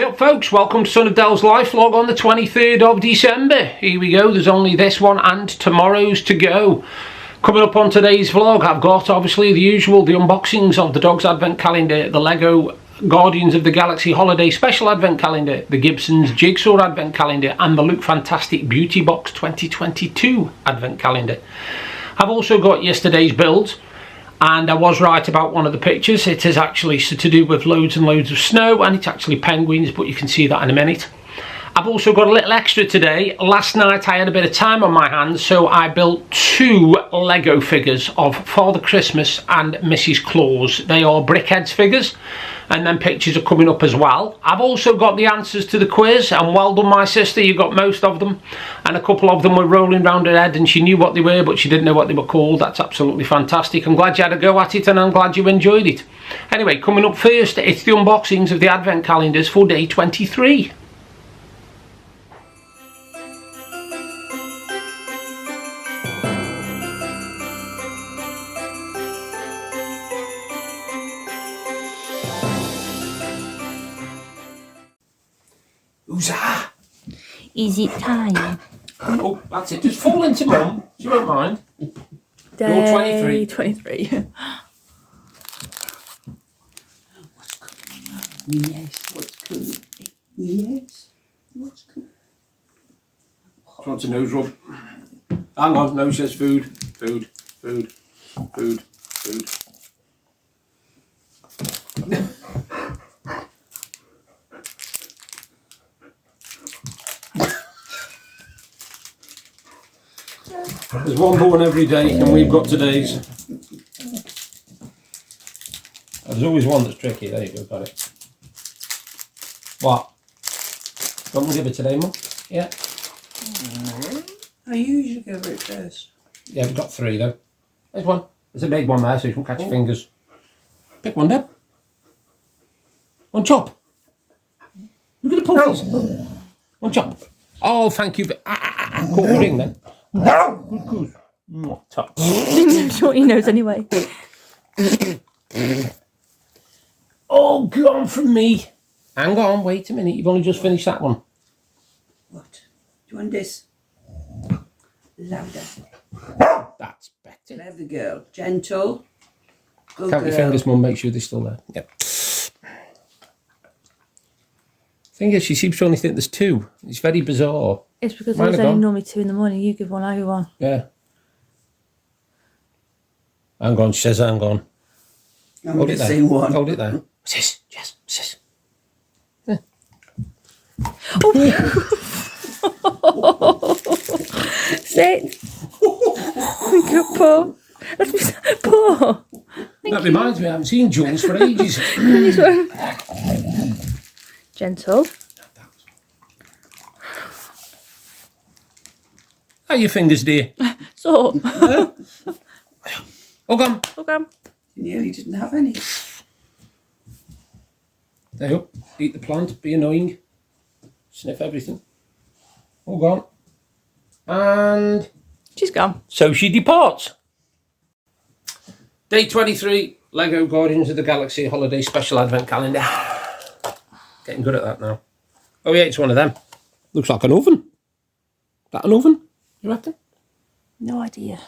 up folks, welcome to Sonofdel's live vlog on the 23rd of December. Here we go, there's only this one and tomorrow's to go. Coming up on today's vlog, I've got obviously the usual, the unboxings of the Dogs Advent Calendar, the Lego Guardians of the Galaxy Holiday Special Advent Calendar, the Gibson's Jigsaw Advent Calendar and the Look Fantastic Beauty Box 2022 Advent Calendar. I've also got yesterday's builds. And I was right about one of the pictures. It is actually to do with loads and loads of snow, and it's actually penguins, but you can see that in a minute. I've also got a little extra today. Last night I had a bit of time on my hands, so I built two Lego figures of Father Christmas and Mrs. Claus. They are Brickheadz figures, and then pictures are coming up as well. I've also got the answers to the quiz, and well done my sister, you got most of them. And a couple of them were rolling round her head and she knew what they were, but she didn't know what they were called. That's absolutely fantastic. I'm glad you had a go at it and I'm glad you enjoyed it. Anyway, coming up first, it's the unboxings of the Advent calendars for day 23. Who's that? Is it time? Oh, that's it. Just fall into mum. She won't mind. Day You're 23. 23. What's coming? Yes. What's coming? Yes. What's coming? She wants a nose rub. Hang on, no, she says food. Food. Food. Food. Food. There's one born every day, and we've got today's. There's always one that's tricky. There you go, got it. What? Don't we give it today, Mum? Yeah. I usually give it first. Yeah, we've got three though. There's one. There's a big one there, so you can catch your fingers. Pick one, Deb. One chop. Look at the puppies. One chop. Oh, thank you. Caught the ring then. Good goose. Top. That's what he knows anyway. Oh, gone from me. Hang on, wait a minute. You've only just finished that one. What? Do you want this? Louder. That's better. Clever girl. Gentle. Good Count girl. your fingers, Mum. Make sure they're still there. Yep. Thing is, she seems to only think there's two. It's very bizarre. It's because Mine there's are only gone. normally 2 in the morning. You give one, I give one. Yeah. Hang on, she says hang on. I'm Hold it just there. saying one. Hold it there. Sis, yes, sis. Yeah. Sit. Good paw. That's my paw. That reminds me, I haven't seen Jules for ages. This one. Gentle. How are your fingers, dear? So. Oh, come. Okay. You nearly didn't have any. There you go. Eat the plant, be annoying. Sniff everything. All gone. And She's gone. so she departs. Day 23, Lego Guardians of the Galaxy Holiday Special Advent Calendar. Getting good at that now. Oh yeah, it's one of them. Looks like an oven. Is that an oven, you reckon? No idea.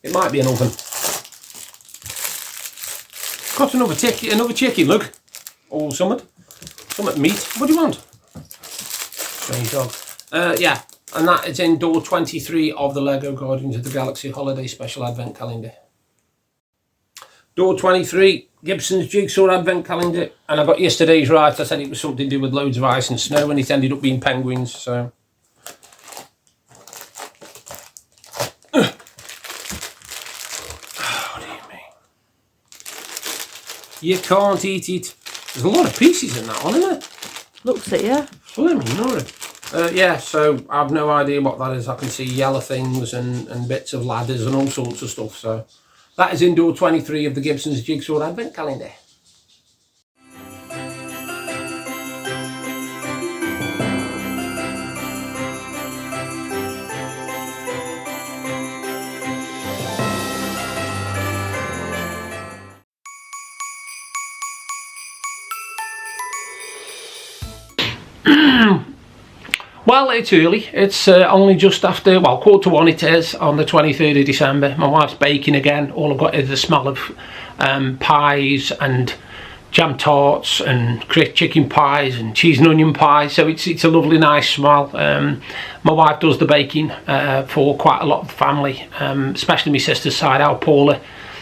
It might be an oven. Got another chicken, look. All something meat. What do you want? Strange dog. Yeah, and that is in door 23 of the Lego Guardians of the Galaxy Holiday Special Advent Calendar. Door 23, Gibson's Jigsaw Advent Calendar, and I got yesterday's right. I said it was something to do with loads of ice and snow, and it ended up being penguins, so. Oh, dear me. You can't eat it. There's a lot of pieces in that one, isn't there? Looks it, yeah. Blimey, Nora. Yeah, so I have no idea what that is. I can see yellow things and bits of ladders and all sorts of stuff, so. That is in door 23 of the Gibson's Jigsaw Advent Calendar. Well, it's early. It's only just after, well, 1:15 it is, on the 23rd of December. My wife's baking again. All I've got is the smell of pies and jam tarts and chicken pies and cheese and onion pies. So it's a lovely, nice smell. My wife does the baking for quite a lot of the family, especially my sister's side out, Paula.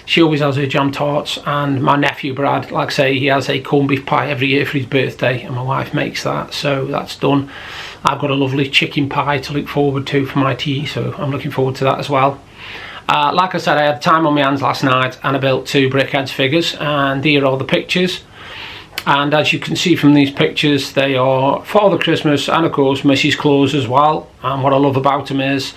She always has her jam tarts, and my nephew Brad, like I say, he has a corned beef pie every year for his birthday, and my wife makes that, so that's done. I've got a lovely chicken pie to look forward to for my tea, so I'm looking forward to that as well. Like I said, I had time on my hands last night, and I built 2 Brickheadz figures, and here are the pictures. And as you can see from these pictures, they are Father Christmas and of course Mrs. Claus as well. And what I love about them is,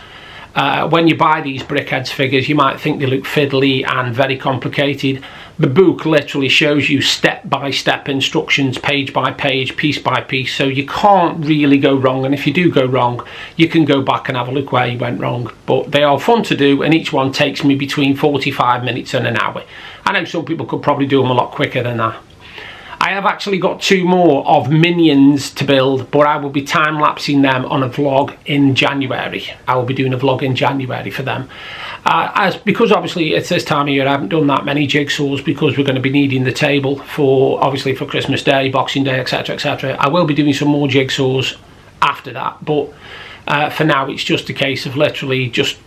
when you buy these Brickheadz figures, you might think they look fiddly and very complicated. The book literally shows you step-by-step instructions, page by page, piece by piece, so you can't really go wrong, and if you do go wrong, you can go back and have a look where you went wrong. But they are fun to do, and each one takes me between 45 minutes and an hour. I know some people could probably do them a lot quicker than that. I have actually got 2 more of Minions to build, but I will be time-lapsing them on a vlog in January. I will be doing a vlog in January for them. Because obviously it's this time of year, I haven't done that many jigsaws because we're going to be needing the table for, obviously, for Christmas Day, Boxing Day, etc, etc. I will be doing some more jigsaws after that, but for now it's just a case of literally just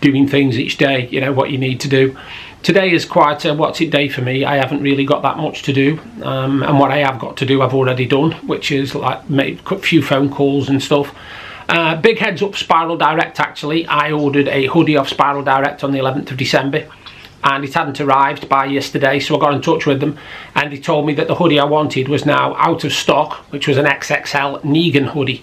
doing things each day, you know, what you need to do. Today is quite a what's it day for me. I haven't really got that much to do, and what I have got to do I've already done, which is like make a few phone calls and stuff. Big heads up, Spiral Direct actually. I ordered a hoodie off Spiral Direct on the 11th of December, and it hadn't arrived by yesterday, so I got in touch with them, and they told me that the hoodie I wanted was now out of stock, which was an XXL Negan hoodie.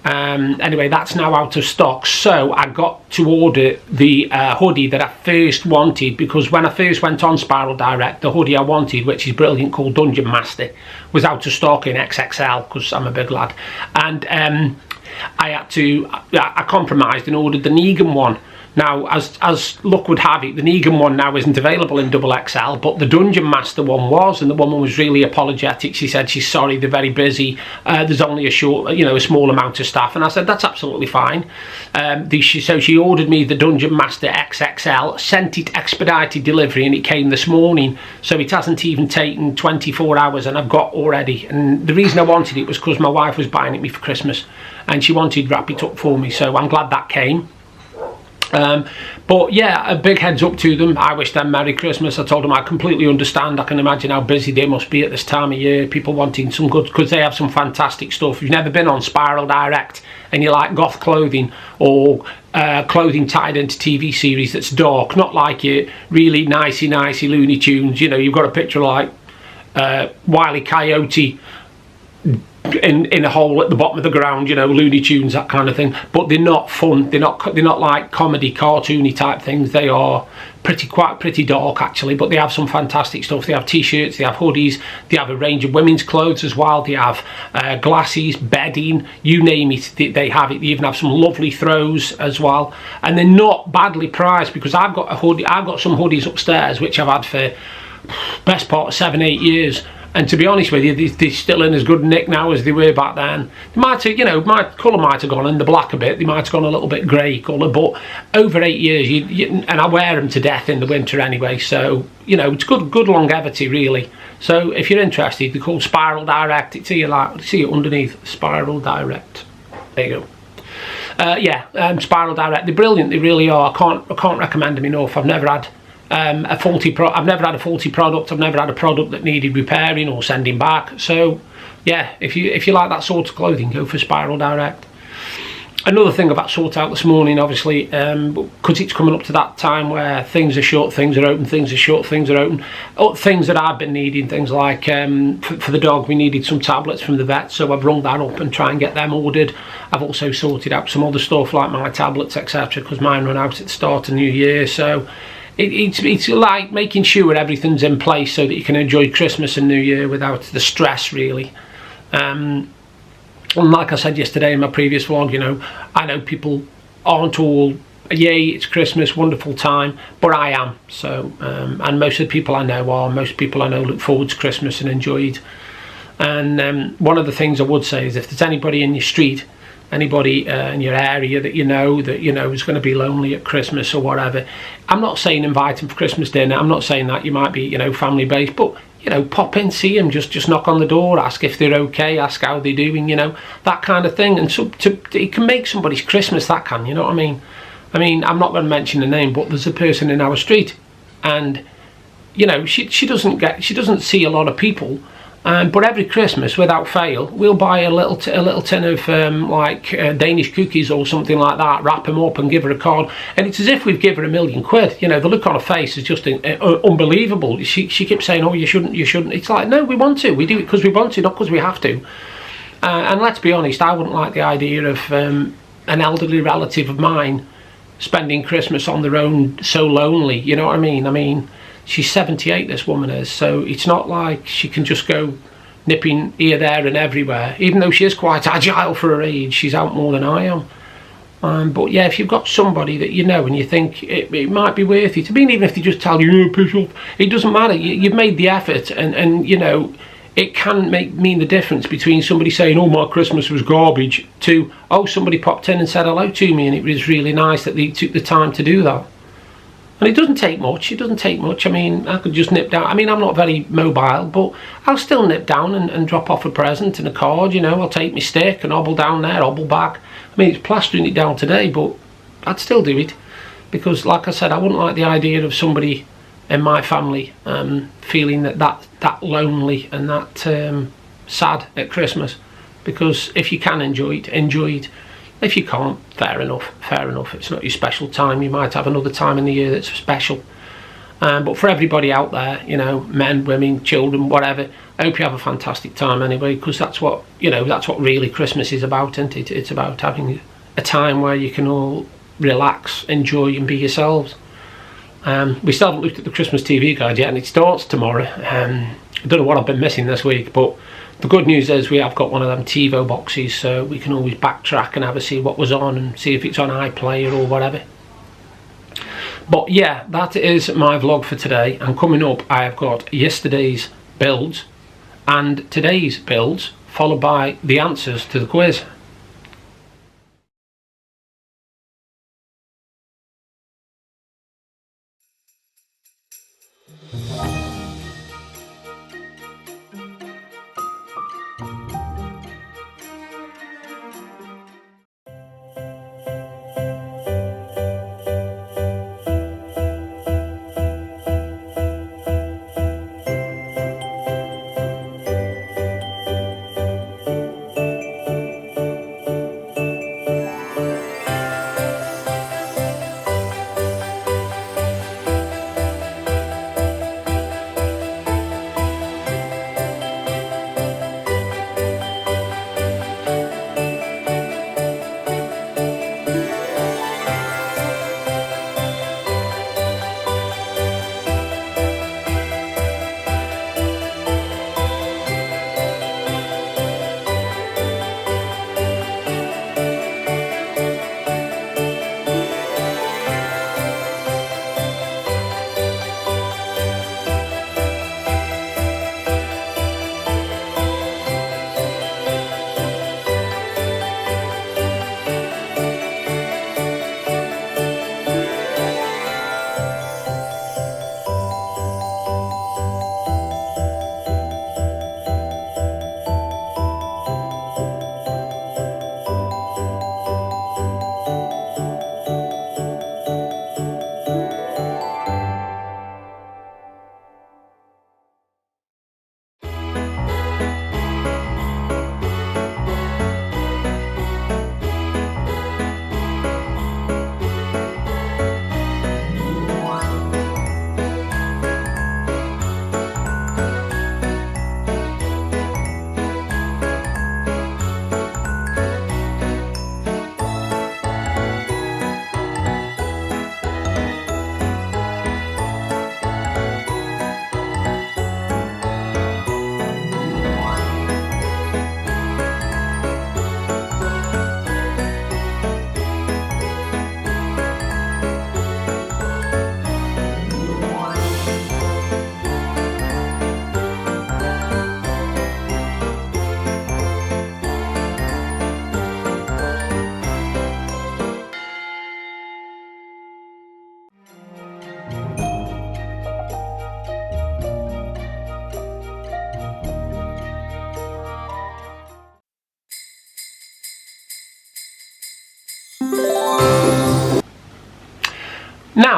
Anyway, that's now out of stock, so I got to order the hoodie that I first wanted, because when I first went on Spiral Direct, the hoodie I wanted, which is brilliant, called Dungeon Master, was out of stock in XXL, because I'm a big lad, and I compromised and ordered the Negan one. Now, as luck would have it, the Negan one now isn't available in XXL, but the Dungeon Master one was, and the woman was really apologetic. She said she's sorry, they're very busy. There's only a small amount of staff, and I said that's absolutely fine. So she ordered me the Dungeon Master XXL, sent it expedited delivery, and it came this morning. So it hasn't even taken 24 hours, and I've got already. And the reason I wanted it was because my wife was buying it me for Christmas, and she wanted to wrap it up for me. So I'm glad that came. But yeah, a big heads up to them. I wish them Merry Christmas. I told them I completely understand. I can imagine how busy they must be at this time of year, people wanting some good, because they have some fantastic stuff. If you've never been on Spiral Direct and you like goth clothing, or clothing tied into TV series that's dark, not like your really nicey Looney Tunes, you know, you've got a picture like Wile E. Coyote in a hole at the bottom of the ground, you know, Looney Tunes, that kind of thing. But they're not fun. They're not like comedy, cartoony type things. They are pretty dark actually. But they have some fantastic stuff. They have t-shirts, they have hoodies, they have a range of women's clothes as well. They have glasses, bedding, you name it. They have it. They even have some lovely throws as well, and they're not badly priced, because I've got a hoodie. I've got some hoodies upstairs which I've had for best part of 7-8 years. And to be honest with you, they're still in as good nick now as they were back then. They might have, you know, my colour might have gone in the black a bit. They might have gone a little bit grey colour, but over 8 years, and I wear them to death in the winter anyway. So, you know, it's good longevity really. So if you're interested, they're called Spiral Direct. It's here, like, see it underneath, Spiral Direct. There you go. Spiral Direct. They're brilliant. They really are. I can't recommend them enough. I've never had a faulty product. I've never had a product that needed repairing or sending back. So yeah, if you like that sort of clothing, go for Spiral Direct. Another thing I've had to sort out this morning, obviously, because it's coming up to that time where things are shut, things are open, things are shut, things are open. Things that I've been needing, things like for the dog, we needed some tablets from the vet, so I've rung that up and try and get them ordered. I've also sorted out some other stuff like my tablets, etc., because mine run out at the start of New Year. So it's like making sure everything's in place so that you can enjoy Christmas and New Year without the stress really. And like I said yesterday in my previous vlog, you know, I know people aren't all, yay, it's Christmas, wonderful time, but I am. So and most of the people I know look forward to Christmas and enjoy it. And one of the things I would say is, if there's anybody in your street, anybody in your area that you know is going to be lonely at Christmas or whatever, I'm not saying invite them for Christmas dinner. I'm not saying that. You might be, family based, but pop in, see them, just knock on the door, ask if they're okay, ask how they're doing, that kind of thing. And so it can make somebody's Christmas, that can, you know what I mean? I'm not going to mention the name, but there's a person in our street, and she doesn't see a lot of people. But every Christmas, without fail, we'll buy a little tin of Danish cookies or something like that, wrap them up and give her a card, and it's as if we've given her £1 million. The look on her face is just unbelievable. She keeps saying, "Oh, you shouldn't." It's like, no, we want to. We do it because we want to, not because we have to. And let's be honest, I wouldn't like the idea of an elderly relative of mine spending Christmas on their own, so lonely. You know what I mean? She's 78, this woman is, so it's not like she can just go nipping here, there and everywhere. Even though she is quite agile for her age, she's out more than I am. But yeah, if you've got somebody that and you think it might be worth it, even if they just tell you, piss off, it doesn't matter. You've made the effort, and it can mean the difference between somebody saying, "Oh, my Christmas was garbage," to, "Oh, somebody popped in and said hello to me, and it was really nice that they took the time to do that." And it doesn't take much. I could just nip down. I'm not very mobile, but I'll still nip down and drop off a present and a card. I'll take my stick and hobble down there, hobble back. It's plastering it down today, but I'd still do it, because, like I said, I wouldn't like the idea of somebody in my family feeling that lonely and that sad at Christmas. Because if you can enjoy it, enjoy it. If you can't, fair enough. It's not your special time. You might have another time in the year that's special. But for everybody out there, men, women, children, whatever, I hope you have a fantastic time anyway, because that's what really Christmas is about, isn't it? It's about having a time where you can all relax, enjoy and be yourselves. We still haven't looked at the Christmas TV guide yet, and it starts tomorrow. I don't know what I've been missing this week, but the good news is we have got one of them TiVo boxes, so we can always backtrack and have a see what was on and see if it's on iPlayer or whatever. But yeah, that is my vlog for today. And coming up, I have got yesterday's builds and today's builds, followed by the answers to the quiz.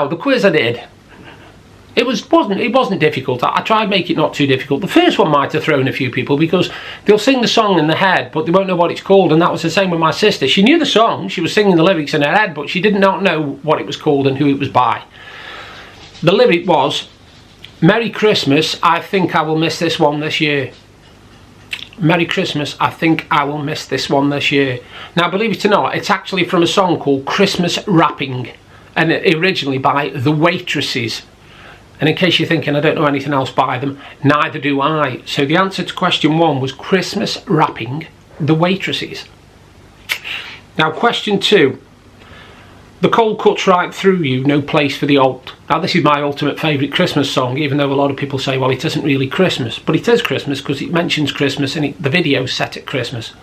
Now, the quiz I did, it wasn't difficult. I tried to make it not too difficult. The first one might have thrown a few people because they'll sing the song in their head, but they won't know what it's called, and that was the same with my sister. She knew the song, she was singing the lyrics in her head, but she did not know what it was called and who it was by. The lyric was, Merry Christmas, I think I will miss this one this year. Merry Christmas, I think I will miss this one this year. Now, believe it or not, it's actually from a song called Christmas Wrapping, and originally by The Waitresses. And in case you're thinking I don't know anything else by them, neither do I. So the answer to question 1 was Christmas Wrapping, The Waitresses. Now, question 2. The cold cuts right through you, no place for the old. Now, this is my ultimate favourite Christmas song, even though a lot of people say, well, it isn't really Christmas. But it is Christmas because it mentions Christmas and the video's set at Christmas.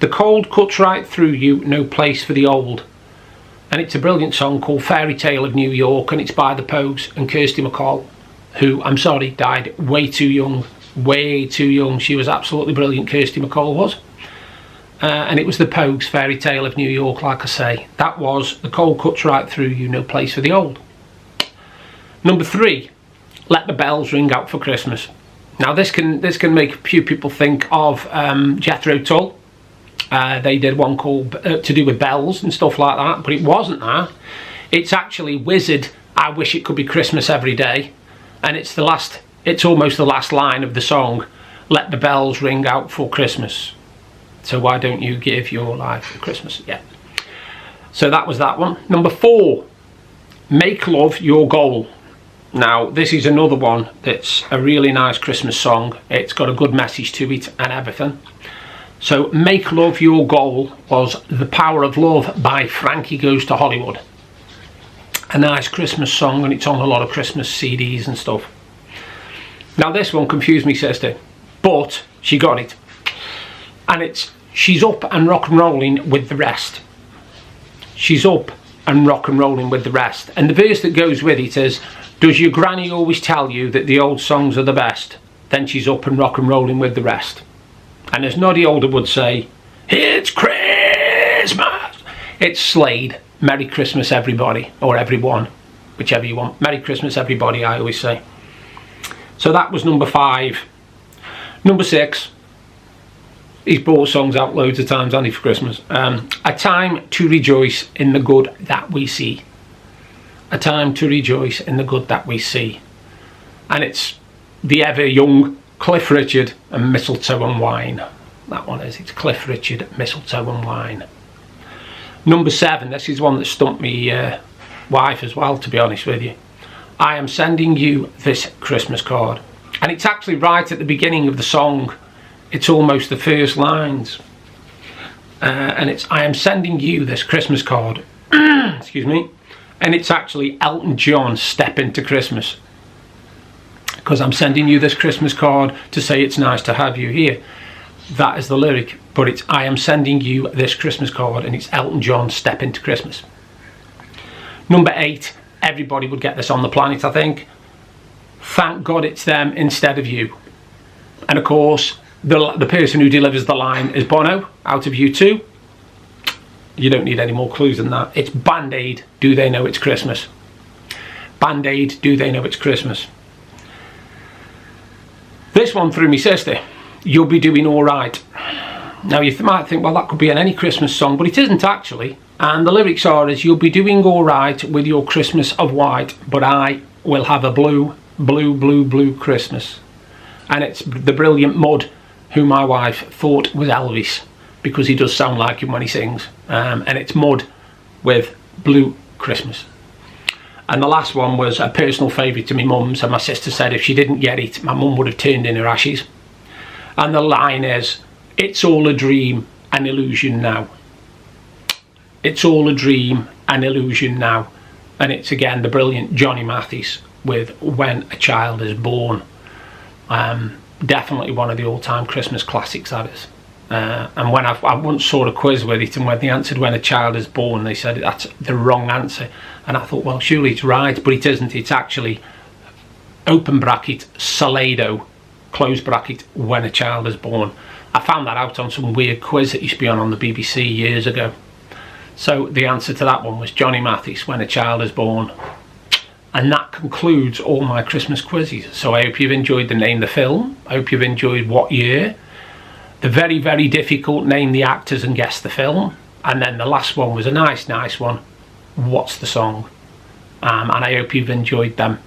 The cold cuts right through you, no place for the old. And it's a brilliant song called Fairy Tale of New York, and it's by the Pogues and Kirsty MacColl, who, I'm sorry, died way too young. Way too young. She was absolutely brilliant, Kirsty MacColl was. And it was the Pogues' Fairy Tale of New York, like I say. That was The Cold Cuts Right Through You, No Place for the Old. Number 3, Let the Bells Ring Out for Christmas. Now this can make a few people think of Jethro Tull. They did one called to do with bells and stuff like that, but it wasn't that. It's actually Wizard, I Wish It Could Be Christmas Every Day, and it's almost the last line of the song, Let the Bells Ring Out for Christmas. So why don't you give your life for Christmas? Yeah. So that was that one. Number 4, Make Love Your Goal. Now, this is another one that's a really nice Christmas song. It's got a good message to it and everything. So Make Love Your Goal was The Power of Love by Frankie Goes to Hollywood. A nice Christmas song, and it's on a lot of Christmas CDs and stuff. Now this one confused me, sister, but she got it. And it's, she's up and rock and rolling with the rest. She's up and rock and rolling with the rest. And the verse that goes with it is, does your granny always tell you that the old songs are the best? Then she's up and rock and rolling with the rest. And as Noddy Older would say, it's Christmas. It's Slade. Merry Christmas, everybody, or everyone, whichever you want. Merry Christmas, everybody, I always say. So that was number 5. Number 6. He's brought songs out loads of times, hasn't he, for Christmas? A Time to Rejoice in the Good That We See. A Time to Rejoice in the Good That We See. And it's the ever young Cliff Richard and Mistletoe and Wine. That one is. It's Cliff Richard, Mistletoe and Wine. Number 7. This is one that stumped me wife as well, to be honest with you. I am sending you this Christmas card. And it's actually right at the beginning of the song. It's almost the first lines. And it's, I am sending you this Christmas card. Excuse me. And it's actually Elton John, Step Into Christmas. Because I'm sending you this Christmas card to say it's nice to have you here. That is the lyric. But it's, I am sending you this Christmas card, and it's Elton John, Step Into Christmas. Number 8. Everybody would get this on the planet, I think. Thank God it's them instead of you. And of course, the person who delivers the line is Bono, out of U2. You don't need any more clues than that. It's Band-Aid, Do They Know It's Christmas? Band-Aid, Do They Know It's Christmas? This one threw me sister. You'll Be Doing Alright. Now you might think, well, that could be in any Christmas song, but it isn't actually. And the lyrics are, is you'll be doing alright with your Christmas of white, but I will have a blue, blue, blue, blue Christmas. And it's the brilliant Mud, who my wife thought was Elvis, because he does sound like him when he sings. And it's Mud with Blue Christmas. And the last one was a personal favourite to my mum's, and my sister said if she didn't get it, my mum would have turned in her ashes. And the line is, it's all a dream, an illusion now. It's all a dream, an illusion now. And it's again the brilliant Johnny Mathis with When a Child is Born. Definitely one of the all-time Christmas classics, that is. And when I once saw a quiz with it, and when they answered When a Child is Born, they said that's the wrong answer. And I thought, well, surely it's right, but it isn't. It's actually open bracket Salado, close bracket When a Child is Born. I found that out on some weird quiz that used to be on the BBC years ago. So the answer to that one was Johnny Mathis, When a Child is Born. And that concludes all my Christmas quizzes. So I hope you've enjoyed the name the film. I hope you've enjoyed what year. The very, very difficult name the actors and guess the film. And then the last one was a nice one. What's the song? And I hope you've enjoyed them.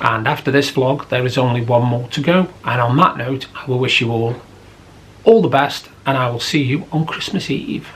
And after this vlog, there is only one more to go. And on that note, I will wish you all the best, and I will see you on Christmas Eve.